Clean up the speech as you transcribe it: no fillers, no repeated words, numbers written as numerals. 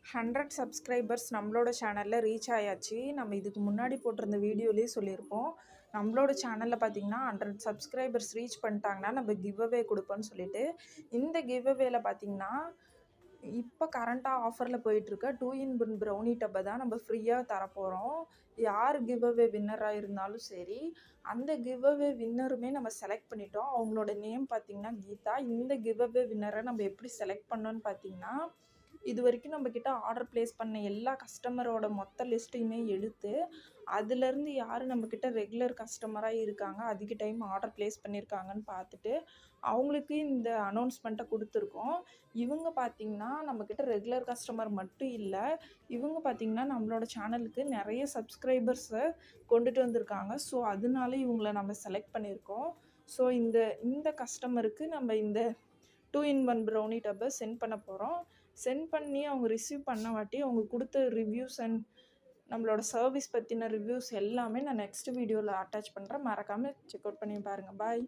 100 subscribers நம்மளோட சேனலில் reach ஆயாச்சு. நம்ம இதுக்கு முன்னாடி போட்டிருந்த வீடியோலேயே சொல்லியிருப்போம். நம்மளோட சேனலில் பார்த்தீங்கன்னா 100 சப்ஸ்கிரைபர்ஸ் ரீச் பண்ணிட்டாங்கன்னா நம்ம கிவ் அவே கொடுப்போம்னு சொல்லிட்டு. இந்த கிவ் அவேல பார்த்தீங்கன்னா இப்போ கரண்ட்டாக ஆஃபரில் போயிட்டுருக்க 2 in 1 ப்ரௌனி டப்பை தான் நம்ம ஃப்ரீயாக தரப்போகிறோம். யார் கிவ் அவே வின்னராக இருந்தாலும் சரி, அந்த கிவ் அவே வின்னருமே நம்ம செலக்ட் பண்ணிட்டோம். அவங்களோட நேம் பார்த்தீங்கன்னா கீதா. இந்த கிவ் அவே வின்னரை நம்ம எப்படி செலக்ட் பண்ணோன்னு பார்த்தீங்கன்னா, இது வரைக்கும் நம்மக்கிட்ட ஆர்டர் ப்ளேஸ் பண்ண எல்லா கஸ்டமரோட மொத்த லிஸ்ட்டையுமே எடுத்து, அதுலேருந்து யார் நம்மக்கிட்ட ரெகுலர் கஸ்டமராக இருக்காங்க, அதிக டைம் ஆர்டர் ப்ளேஸ் பண்ணியிருக்காங்கன்னு பார்த்துட்டு, அவங்களுக்கு இந்த அனௌன்ஸ்மெண்ட்டை கொடுத்துருக்கோம். இவங்க பார்த்திங்கன்னா நம்மக்கிட்ட ரெகுலர் கஸ்டமர் மட்டும் இல்லை, இவங்க பார்த்திங்கன்னா நம்மளோட சேனலுக்கு நிறைய சப்ஸ்கிரைபர்ஸை கொண்டுட்டு வந்திருக்காங்க. ஸோ அதனால இவங்கள நம்ம செலக்ட் பண்ணியிருக்கோம். ஸோ இந்த கஸ்டமருக்கு நம்ம இந்த 2 in 1 ப்ரௌனி டப்பை சென்ட் பண்ண போகிறோம். சென்ட் பண்ணி அவங்க ரிசீவ் பண்ண வாட்டி அவங்க கொடுத்த ரிவ்யூஸ் அண்ட் நம்மளோட சர்வீஸ் பற்றின ரிவ்யூஸ் எல்லாமே நான் நெக்ஸ்ட் வீடியோவில் அட்டாச் பண்ணுறேன். மறக்காமல் செக் அவுட் பண்ணி பாருங்கள். பாய்.